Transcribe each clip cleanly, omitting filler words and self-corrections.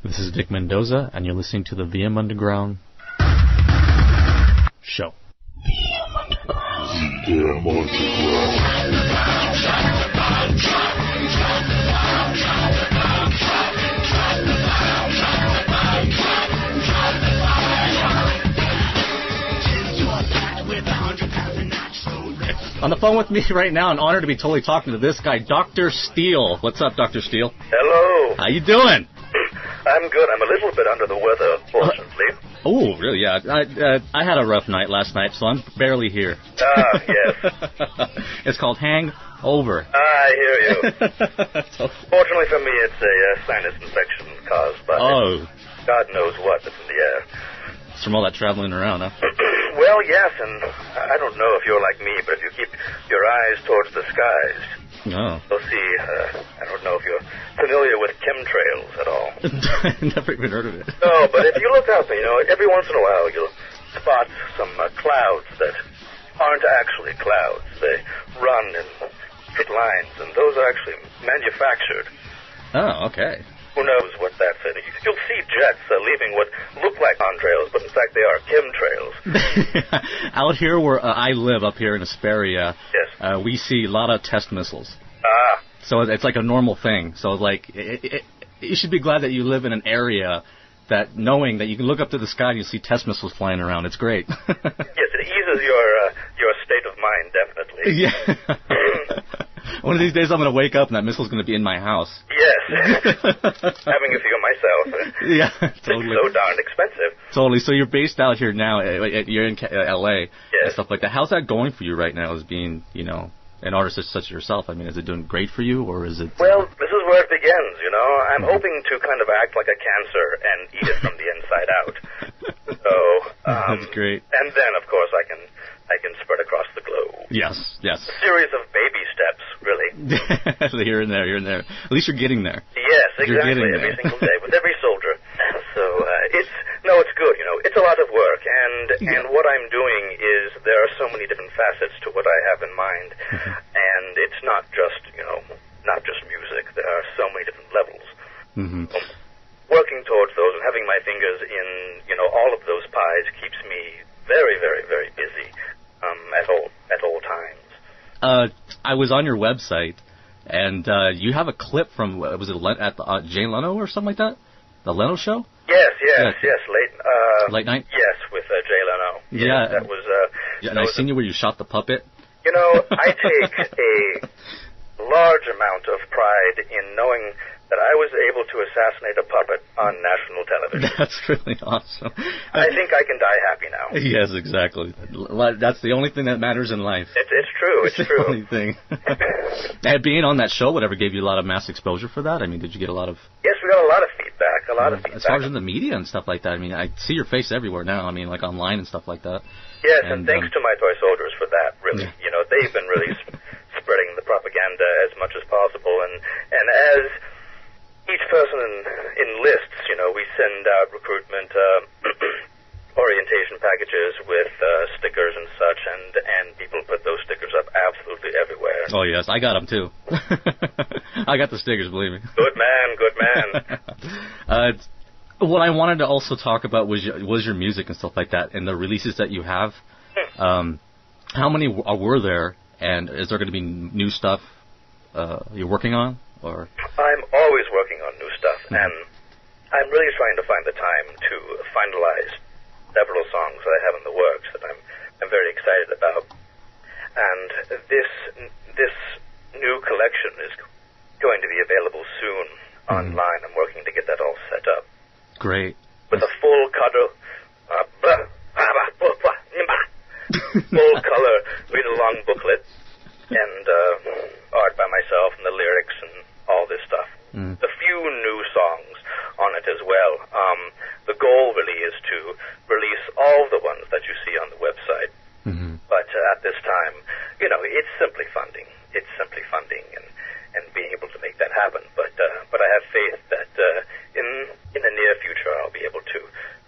This is Dick Mendoza, and you're listening to the VM Underground show. VM Underground. VM Underground. On the phone with me right now, an honor to be totally talking to this guy, Dr. Steele. What's up, Dr. Steele? Hello. How you doing? I'm good. I'm a little bit under the weather, fortunately. Oh, really? Yeah. I had a rough night last night, so I'm barely here. Ah, yes. It's called hangover. I hear you. Fortunately for me, it's a sinus infection caused by God knows what that's in the air. It's from all that traveling around, huh? Well, yes, and I don't know if you're like me, but if you keep your eyes towards the skies, you'll see, I don't know if you're familiar with chemtrails at all. Never even heard of it. No, but if you look up, every once in a while you'll spot some clouds that aren't actually clouds. They run in straight lines, and those are actually manufactured. Oh, okay. Who knows what that's in? You'll see jets leaving what look like contrails, but in fact they are chemtrails. Out here where I live, up here in Asperia, yes. We see a lot of test missiles. Ah. So it's like a normal thing. So like, you should be glad that you live in an area that knowing that you can look up to the sky and you see test missiles flying around. It's great. Yes, it eases your state of mind, definitely. Yeah. One of these days I'm going to wake up and that missile's going to be in my house. Yes. Having a few myself. Yeah, totally. It's so darn expensive. Totally. So you're based out here now. You're in L.A. Yes. And stuff like that. How's that going for you right now as being, an artist such as yourself? I mean, is it doing great for you, or is it... Well, this is where it begins, I'm hoping to kind of act like a cancer and eat it from the inside out. So... That's great. And then, of course, I can spread across the globe. Yes. A series of baby steps, really. Here and there. At least you're getting there. Yes, exactly. Every single day, with every soldier. So, it's good, It's a lot of work, and what I'm doing is there are so many different facets to what I have in mind, and it's not just music. There are so many different levels. Mm-hmm. Working towards those and having my fingers in, all of those pies keeps me very, very, very busy at all times. I was on your website, and you have a clip from, was it at Jay Leno or something like that? The Leno Show? Yes, late night? Yes, with Jay Leno. Yeah. That was... and I seen you where you shot the puppet. I take a large amount of pride in knowing that I was able to assassinate a puppet on national television. That's really awesome. I think I can die happy now. Yes, exactly. That's the only thing that matters in life. It's true. It's the true. only thing. And being on that show, whatever, gave you a lot of mass exposure for that? I mean, did you get a lot of... Yes, we got a lot of feedback. As far as in the media and stuff like that, I mean, I see your face everywhere now. I mean, like online and stuff like that. Yes, and thanks to my toy soldiers for that, really. Yeah. They've been really spreading the propaganda as much as possible, and as each person enlists, we send out recruitment orientation packages with stickers and such, and people put those stickers up absolutely everywhere. Oh, yes, I got them, too. I got the stickers, believe me. Good man. What I wanted to also talk about was your music and stuff like that, and the releases that you have. How many were there, and is there going to be new stuff you're working on? Or I'm always working on new stuff, and I'm really trying to find the time to finalize several songs that I have in the works that I'm very excited about. And this new collection is going to be available soon online. I'm working to get that all set up. Great. With a full color, full color read-along booklet, and art by myself, and the lyrics, and all this stuff. A few new songs on it as well. The goal really is to release all the ones that you see on the website. But at this time, it's simply funding. And being able to make that happen. But I have faith that in the near future I'll be able to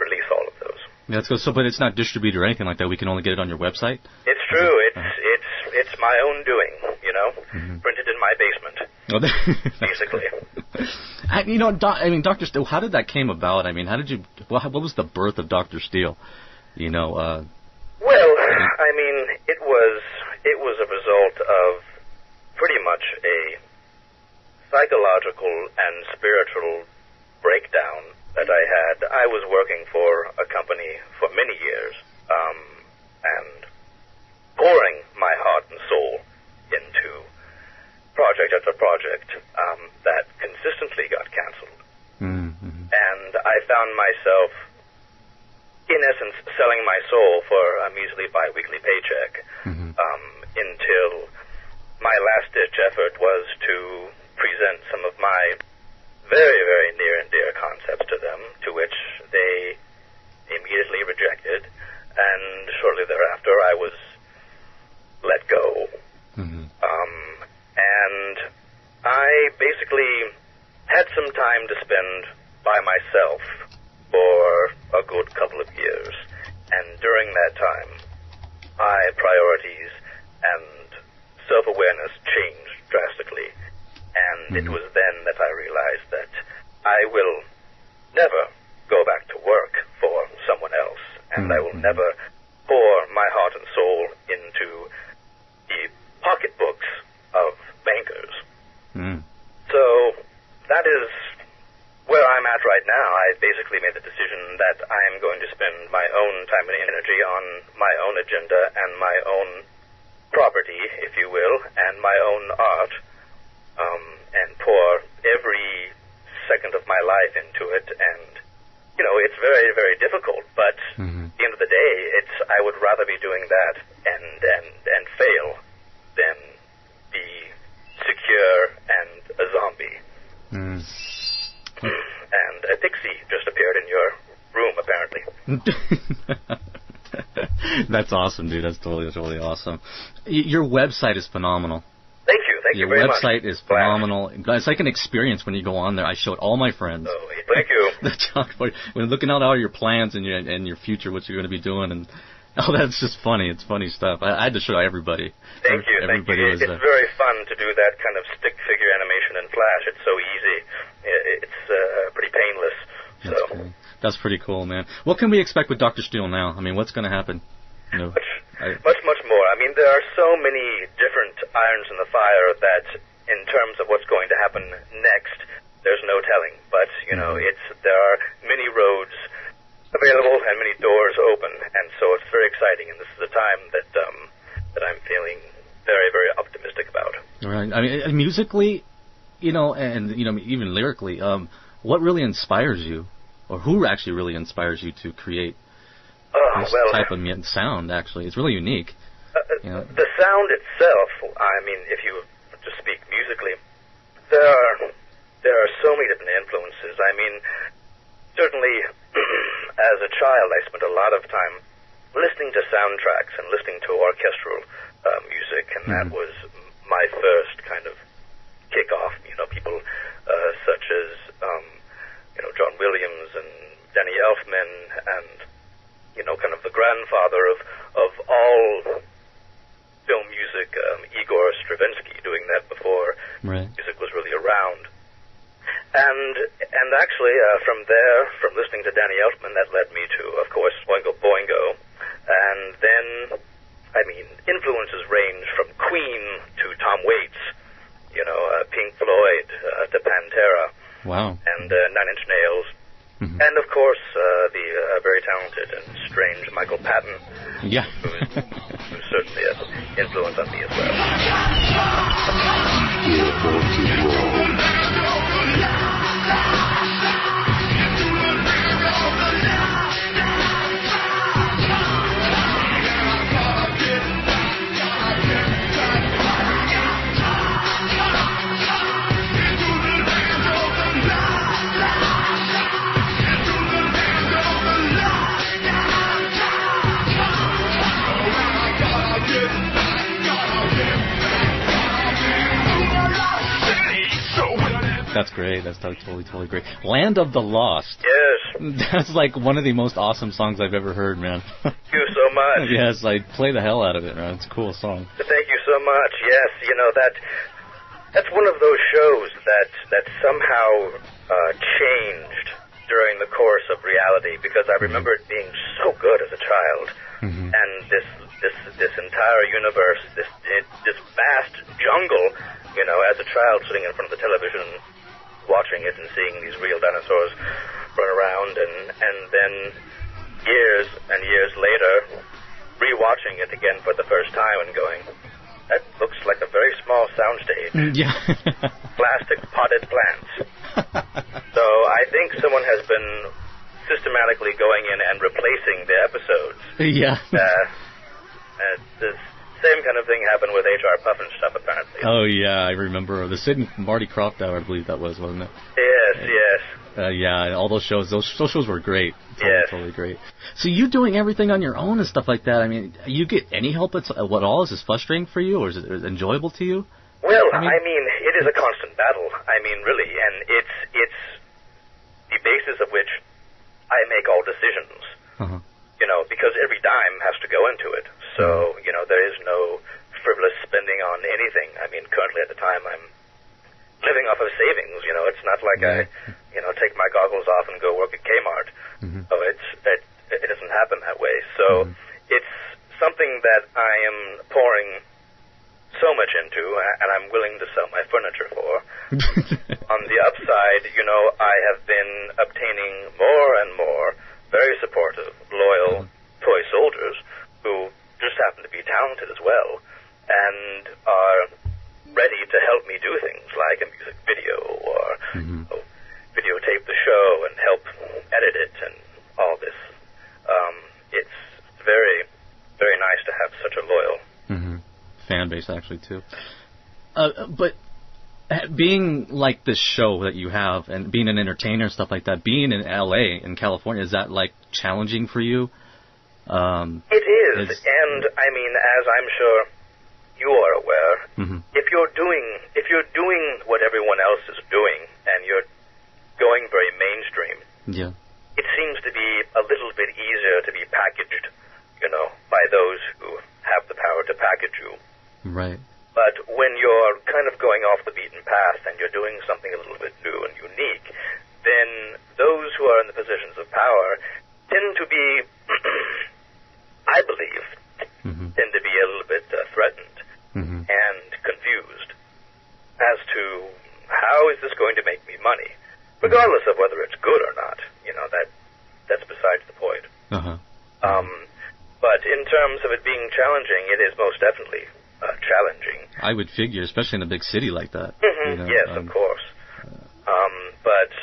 release all of those. Yeah, but it's not distributed or anything like that. We can only get it on your website. It's true. It's my own doing. Printed in my basement. Basically. Dr. Steele, how did that came about? I mean, what was the birth of Dr. Steele? Well, I mean, it was a result of pretty much a psychological and spiritual breakdown that I had. I was working for a company for many years, and pouring my heart and soul into project after project that consistently got canceled. Mm-hmm. And I found myself, in essence, selling my soul for a measly bi-weekly paycheck, until my last-ditch effort was to present some of my very, very near and dear concepts to them, to which they immediately rejected, and shortly thereafter I was let go. And I basically had some time to spend by myself for a good couple of years, and during that time my priorities and self-awareness changed drastically, and it was then that I realized that I will never go back to work for someone else, and I will never pour my heart and soul into the pocketbooks of bankers. So that is where I'm at right now. I basically made the decision that I am going to spend my own time and energy on my own agenda and my own property, if you will, and my own art, and pour every second of my life into it. And it's very, very difficult, but at the end of the day, I would rather be doing that and fail than be secure and a zombie. And a pixie just appeared in your room, apparently. That's awesome, dude. That's totally awesome. Your website is phenomenal. Thank you. Thank you very much. Your website is phenomenal. It's like an experience when you go on there. I showed all my friends. Oh, thank you. When looking at all your plans and your future, what you're going to be doing, and that's just funny. It's funny stuff. I had to show everybody. Thank you. It's very fun to do that kind of stick figure animation in Flash. It's so easy. It's pretty painless. That's pretty cool, man. What can we expect with Dr. Steele now? I mean, what's going to happen? Much more. I mean, there are so many different irons in the fire that, in terms of what's going to happen next, there's no telling. But there are many roads available and many doors open, and so it's very exciting. And this is a time that I'm feeling very, very optimistic about. Right. I mean, musically, and even lyrically, what really inspires you, or who actually really inspires you to create this type of sound? Actually, it's really unique. The sound itself. I mean, if you to speak musically, there are so many different influences. I mean, certainly, as a child, I spent a lot of time listening to soundtracks and listening to orchestral music, and that was my first kind of kickoff. People such as John Williams and Danny Elfman, and kind of the grandfather of all film music, Igor Stravinsky, doing that before music was really around. And actually, from there, from listening to Danny Elfman, that led me to, of course, Oingo Boingo. And then, I mean, influences range from Queen to Tom Waits, Pink Floyd to Pantera. Wow. And Nine Inch Nails. And, of course, the very talented and strange Michael Patton. Yeah. who's certainly an influence on me as well. That's great. That's totally great. Land of the Lost. Yes. That's like one of the most awesome songs I've ever heard, man. Thank you so much. Yes, I play the hell out of it, man. It's a cool song. Thank you so much. Yes, that's one of those shows that somehow changed during the course of reality, because I remember it being so good as a child, and this entire universe, this vast jungle, you know, as a child sitting in front of the television, watching it and seeing these real dinosaurs run around, and then years and years later, rewatching it again for the first time and going, that looks like a very small soundstage. Yeah. Plastic potted plants. So I think someone has been systematically going in and replacing the episodes. Yeah. The same kind of thing happened with H.R. Puffin stuff, apparently. Oh, yeah, I remember. The Sid and Marty Krofft Hour, I believe that was, wasn't it? Yes. Yeah, all those shows. Those shows were great. Totally great. So you doing everything on your own and stuff like that, I mean, you get any help at all? Is this frustrating for you, or is it enjoyable to you? Well, I mean, it is a constant battle. I mean, really, and it's the basis of which I make all decisions. You know, because every dime has to go into it. So, you know, there is no frivolous spending on anything. I mean, currently at the time, I'm living off of savings. You know, it's not like I, you know, take my goggles off and go work at Kmart. So it doesn't happen that way. So it's something that I am pouring so much into, and I'm willing to sell my furniture for. On the upside, you know, I have been obtaining more and more very supportive, loyal toy soldiers who just happen to be talented as well and are ready to help me do things like a music video or videotape the show and help edit it and all this. It's very, very nice to have such a loyal fan base, actually, too. But being like this show that you have and being an entertainer and stuff like that, being in L.A., in California, is that, like, challenging for you? It is, and, I mean, as I'm sure you are aware, if you're doing what everyone else is doing and you're going very mainstream, it seems to be a little bit easier to be packaged, you know, by those who have the power to package you. Right. But when you're kind of going off the beaten path and you're doing something a little bit new and unique, then those who are in the positions of power tend to be, I believe, tend to be a little bit threatened and confused as to how is this going to make me money, regardless of whether it's good or not. You know, that's besides the point. But in terms of it being challenging, it is most definitely challenging. I would figure, especially in a big city like that. You know, yes, of course.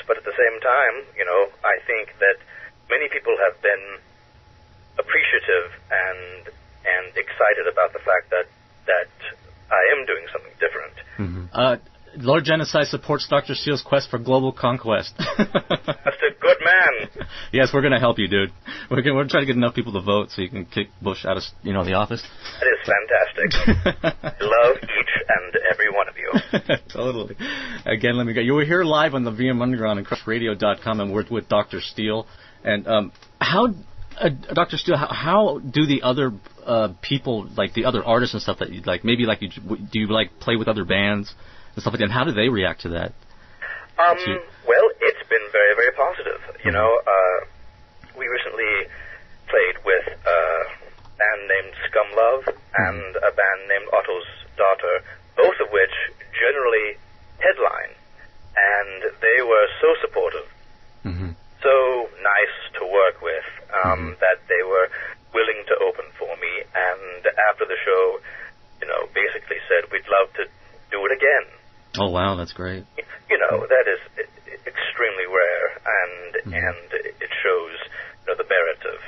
But at the same time, you know, I think that many people have been appreciative and excited about the fact that I am doing something different. Lord Genocide supports Dr. Steele's quest for global conquest. That's a good man. Yes, we're going to help you, dude. We're trying to get enough people to vote so you can kick Bush out of, you know, the office. That is fantastic. I love each and every one of you. Totally. Again, let me go. You were here live on the VM Underground and CrushRadio.com, and we're with Dr. Steele. And Dr. Steele, how do the other people, like the other artists and stuff that you like, maybe like do you like play with other bands and stuff like that? And how do they react to that? Well, it's been very, very positive. You know, we recently played with a band named Scum Love and a band named Otto's Daughter, both of which generally headline, and they were so supportive, so nice to work with, that they were willing to open for me, and after the show, you know, basically said, we'd love to do it again. Oh, wow, that's great. You know, that is extremely rare, and it shows, you know, the merit of.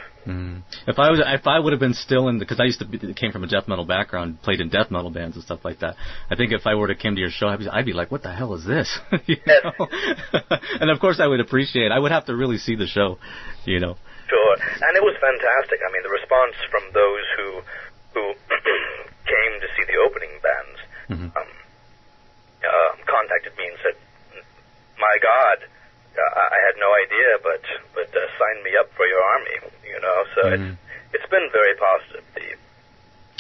If I would have been still in, because I came from a death metal background, played in death metal bands and stuff like that. I think if I were to come to your show, I'd be like, what the hell is this? You know? And of course I would appreciate it. I would have to really see the show, you know. Sure, and it was fantastic. I mean, the response from those who came to see the opening bands contacted me and said, my God, I had no idea, but sign me up for your army, you know, so it's been very positive.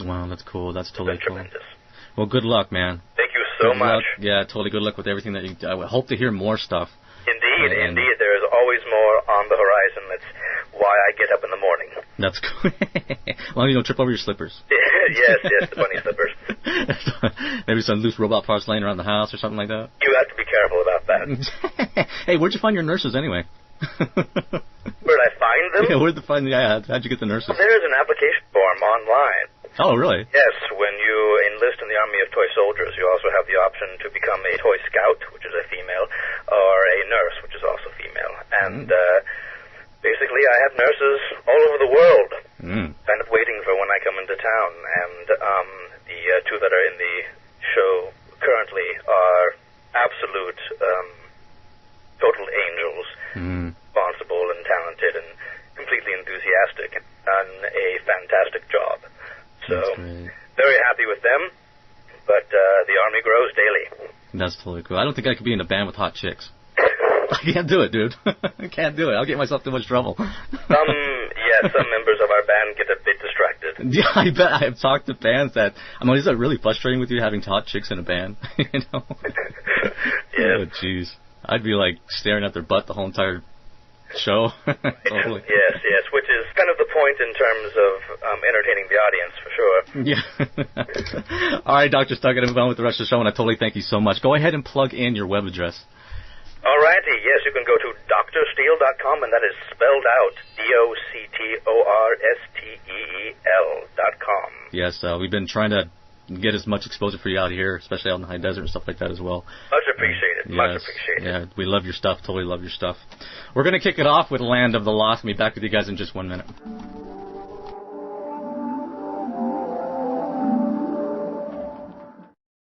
Wow, that's cool. That's totally cool. Tremendous. Well, good luck, man. Thank you so much. Yeah, totally good luck with everything that you do. I hope to hear more stuff. Indeed. Indeed. There is always more on the horizon. That's why I get up in the morning. That's cool. As long as you don't trip over your slippers. Yes, the bunny slippers. Maybe some loose robot parts laying around the house or something like that. You have to be careful about that. Hey, where'd you find your nurses anyway? Where'd I find them? Yeah, how'd you get the nurses? Well, there's an application form online. Oh, really? Yes, when you enlist in the Army of Toy Soldiers, you also have the option to become a Toy Scout, which is a female, or a nurse, which is also female. And basically, I have nurses all over the world, kind of waiting for when I come into town. And the two that are in the show currently are absolute total angels, responsible and talented and completely enthusiastic, and done a fantastic job. So, very happy with them, but the Army grows daily. That's totally cool. I don't think I could be in a band with hot chicks. I can't do it, dude. I can't do it. I'll get myself too much trouble. Some members of our band get a bit distracted. Yeah, I bet. I have talked to bands that, is that really frustrating with you, having hot chicks in a band? You know? Yeah. Oh, jeez. I'd be like staring at their butt the whole entire show. Totally. Yes, which is kind of the point in terms of entertaining the audience, for sure. Yeah. All right, Dr. Stuck, I'm going to move on with the rest of the show, and I totally thank you so much. Go ahead and plug in your web address. All righty, yes, you can go to drsteele.com, and that is spelled out, DOCTORSTEEL.com. Yes, we've been trying to get as much exposure for you out here, especially out in the high desert and stuff like that as well. Much appreciated. Much appreciated. Yeah, we love your stuff. Totally love your stuff. We're going to kick it off with Land of the Lost. I'll be back with you guys in just 1 minute.